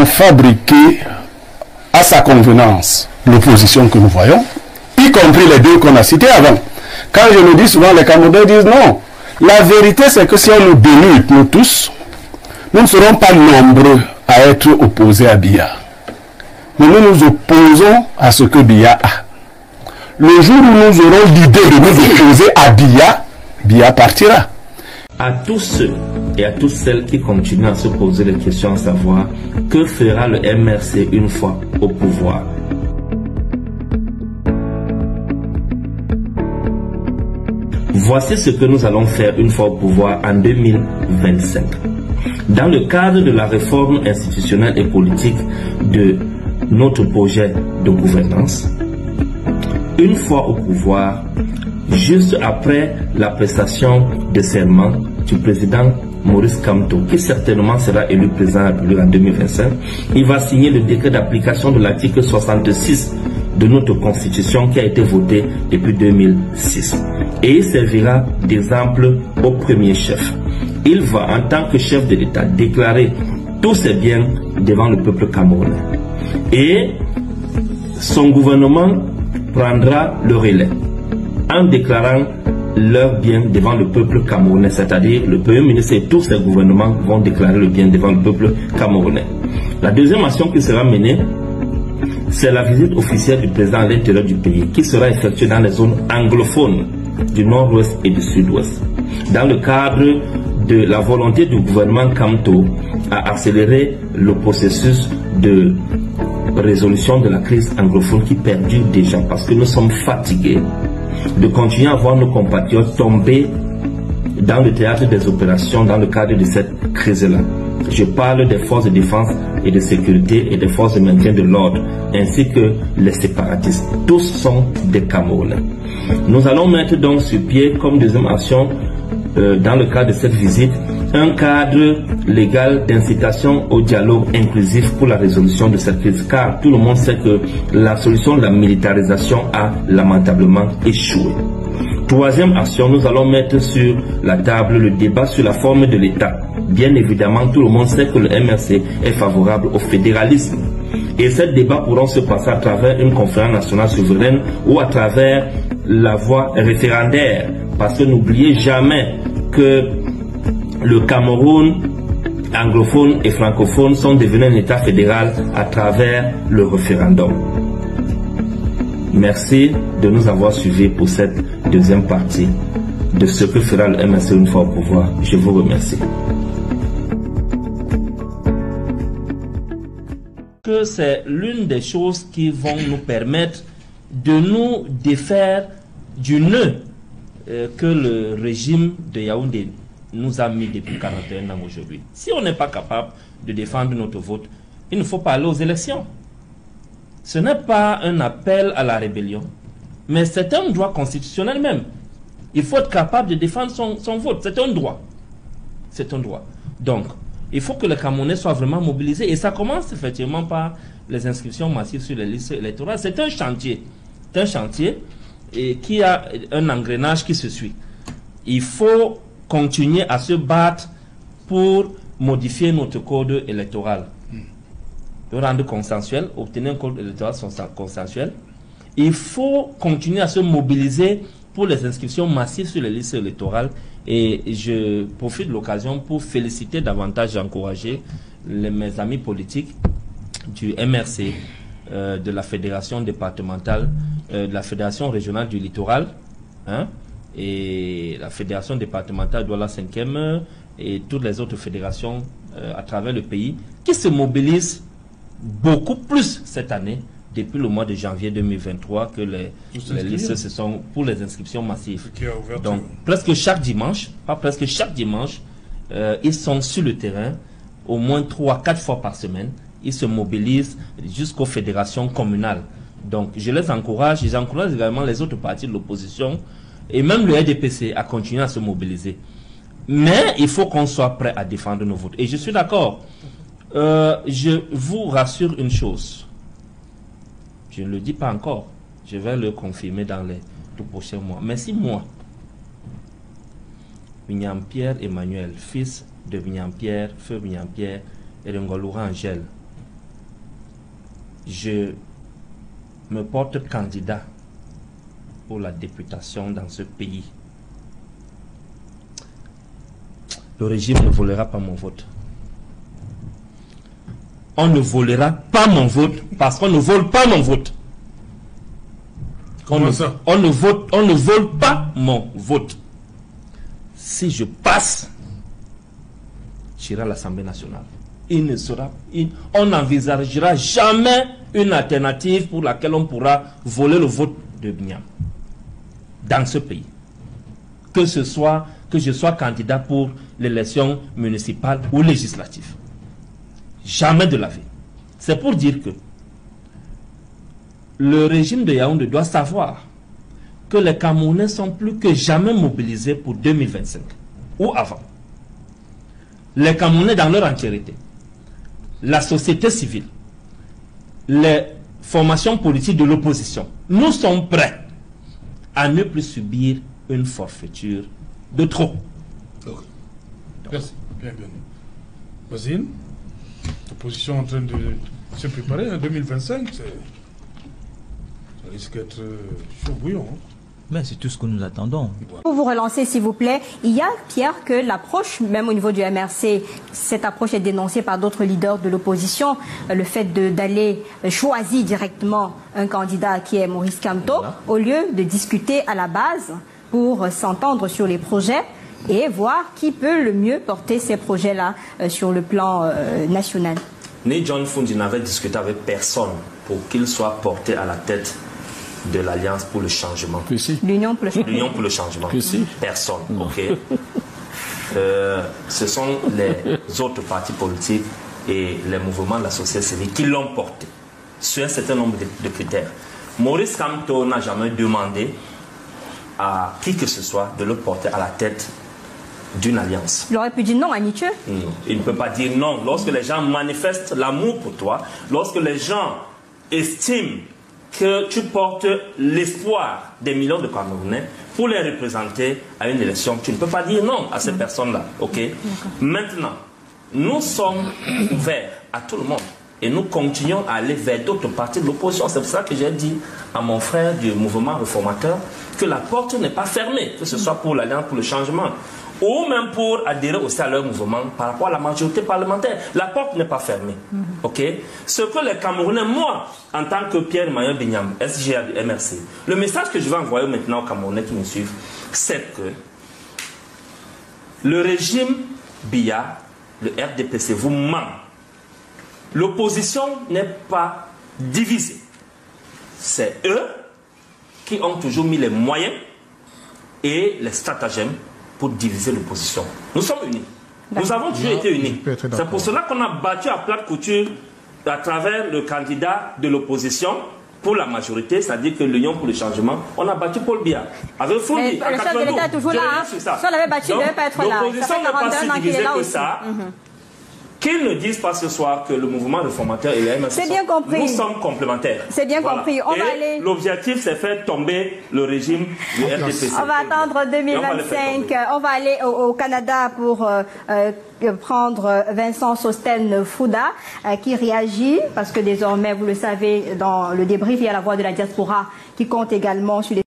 fabriqué à sa convenance l'opposition que nous voyons, y compris les deux qu'on a cités avant. Quand je le dis souvent, les Camerounais disent non. La vérité, c'est que si on nous dénude, nous tous, nous ne serons pas nombreux à être opposés à Biya. Mais nous nous opposons à ce que Biya a. Le jour où nous aurons l'idée de nous opposer à Biya, Biya partira. À tous ceux et à toutes celles qui continuent à se poser les questions, à savoir que fera le MRC une fois au pouvoir. Voici ce que nous allons faire une fois au pouvoir en 2025. Dans le cadre de la réforme institutionnelle et politique de notre projet de gouvernance, une fois au pouvoir, juste après la prestation de serment du président Maurice Kamto, qui certainement sera élu président de la République en 2025, il va signer le décret d'application de l'article 66 de notre Constitution qui a été voté depuis 2006. Et il servira d'exemple au premier chef. Il va, en tant que chef de l'État, déclarer tous ses biens devant le peuple camerounais. Et son gouvernement prendra le relais en déclarant leurs biens devant le peuple camerounais, c'est-à-dire le Premier ministre et tous ses gouvernements vont déclarer le bien devant le peuple camerounais. La deuxième action qui sera menée, c'est la visite officielle du président à l'intérieur du pays qui sera effectuée dans les zones anglophones du nord-ouest et du sud-ouest. Dans le cadre de la volonté du gouvernement Kamto à accélérer le processus de résolution de la crise anglophone qui perdure déjà parce que nous sommes fatigués de continuer à voir nos compatriotes tomber dans le théâtre des opérations dans le cadre de cette crise-là. Je parle des forces de défense et de sécurité et des forces de maintien de l'ordre, ainsi que les séparatistes. Tous sont des Camerounais. Nous allons mettre donc sur pied, comme deuxième action, dans le cadre de cette visite, un cadre légal d'incitation au dialogue inclusif pour la résolution de cette crise, car tout le monde sait que la solution de la militarisation a lamentablement échoué. Troisième action, nous allons mettre sur la table le débat sur la forme de l'État. Bien évidemment, tout le monde sait que le MRC est favorable au fédéralisme. Et ces débats pourront se passer à travers une conférence nationale souveraine ou à travers la voie référendaire. Parce que n'oubliez jamais que le Cameroun anglophone et francophone sont devenus un État fédéral à travers le référendum. Merci de nous avoir suivis pour cette deuxième partie de ce que fera le MRC une fois au pouvoir. Je vous remercie. Que c'est l'une des choses qui vont nous permettre de nous défaire du nœud que le régime de Yaoundé nous a mis depuis 41 ans aujourd'hui. Si on n'est pas capable de défendre notre vote, il ne faut pas aller aux élections. Ce n'est pas un appel à la rébellion, mais c'est un droit constitutionnel même. Il faut être capable de défendre son vote. C'est un droit. C'est un droit. Donc, il faut que les Camerounais soient vraiment mobilisés. Et ça commence effectivement par les inscriptions massives sur les listes électorales. C'est un chantier. C'est un chantier et qui a un engrenage qui se suit. Il faut continuer à se battre pour modifier notre code électoral. Le rendre consensuel, obtenir un code électoral consensuel. Il faut continuer à se mobiliser pour les inscriptions massives sur les listes électorales. Et je profite de l'occasion pour féliciter davantage et encourager mes amis politiques du MRC, de la fédération départementale, de la fédération régionale du littoral, et la fédération départementale Douala 5e et toutes les autres fédérations à travers le pays qui se mobilisent beaucoup plus cette année depuis le mois de janvier 2023 que les listes se sont pour les inscriptions massives. Donc presque chaque dimanche, pas presque chaque dimanche, ils sont sur le terrain au moins 3-4 fois par semaine. Ils se mobilisent jusqu'aux fédérations communales. Donc je les encourage, j'encourage également les autres partis de l'opposition et même le RDPC à continuer à se mobiliser. Mais il faut qu'on soit prêt à défendre nos votes. Et je suis d'accord. Je vous rassure une chose. Je ne le dis pas encore. Je vais le confirmer dans les tout prochains mois. Mais si moi, William Pierre Emmanuel, fils de William Pierre, feu William Pierre et de Ngoloura Angèle, je me porte candidat pour la députation dans ce pays, le régime ne volera pas mon vote. On ne volera pas mon vote parce qu'on ne vole pas mon vote. On ne vole pas mon vote. Si je passe, j'irai à l'Assemblée nationale. On n'envisagera jamais une alternative pour laquelle on pourra voler le vote de Bignam dans ce pays. Que je sois candidat pour l'élection municipale ou législative. Jamais de la vie. C'est pour dire que le régime de Yaoundé doit savoir que les Camerounais sont plus que jamais mobilisés pour 2025 ou avant. Les Camerounais dans leur entièreté, la société civile, les formations politiques de l'opposition, nous sommes prêts à ne plus subir une forfaiture de trop. Okay. Merci. Bien. Basile, l'opposition en train de se préparer en 2025, ça risque d'être chaud bouillant. Hein? Mais c'est tout ce que nous attendons. Pour vous relancer, s'il vous plaît, il y a, Pierre, que l'approche, même au niveau du MRC, cette approche est dénoncée par d'autres leaders de l'opposition, le fait d'aller choisir directement un candidat qui est Maurice Kamto, voilà, au lieu de discuter à la base pour s'entendre sur les projets et voir qui peut le mieux porter ces projets-là sur le plan national. Ni John Fundi n'avait discuté avec personne pour qu'il soit porté à la tête de l'Alliance pour le changement. L'Union pour le changement. L'Union pour le changement. Personne. Ok. Ce sont les autres partis politiques et les mouvements de la société civile qui l'ont porté sur un certain nombre de critères. Maurice Kamto n'a jamais demandé à qui que ce soit de le porter à la tête d'une alliance. Il aurait pu dire non à Nietzsche. Non, il ne peut pas dire non. Lorsque les gens manifestent l'amour pour toi, lorsque les gens estiment que tu portes l'espoir des millions de Camerounais pour les représenter à une élection, tu ne peux pas dire non à ces personnes-là. Ok. Maintenant, nous sommes ouverts à tout le monde et nous continuons à aller vers d'autres partis de l'opposition. C'est pour ça que j'ai dit à mon frère du mouvement réformateur que la porte n'est pas fermée, que ce soit pour l'Alliance pour le changement ou même pour adhérer aussi à leur mouvement par rapport à la majorité parlementaire. La porte n'est pas fermée. Ok. Ce que les Camerounais, moi, en tant que Pierre Mayen Bignam, SGA du MRC, le message que je vais envoyer maintenant aux Camerounais qui me suivent, c'est que le régime Biya, le RDPC, vous ment. L'opposition n'est pas divisée. C'est eux qui ont toujours mis les moyens et les stratagèmes pour diviser l'opposition. Nous sommes unis. Nous avons toujours été unis. C'est pour cela qu'on a battu à plate couture à travers le candidat de l'opposition pour la majorité, c'est-à-dire que l'Union pour le changement, on a battu Paul Biya. Avec Foundi, le chef de l'État est toujours là. Si on l'avait battu, il ne devait pas être là. L'opposition n'est pas si divisée que ça. Qu'ils ne disent pas ce soir que le mouvement réformateur et le MRC, nous sommes complémentaires. C'est bien compris. On va aller... L'objectif, c'est faire tomber le régime du RDPC. On va attendre 2025. On va aller au Canada pour prendre Vincent Sosten Fouda qui réagit parce que désormais, vous le savez, dans le débrief, il y a la voix de la diaspora qui compte également sur les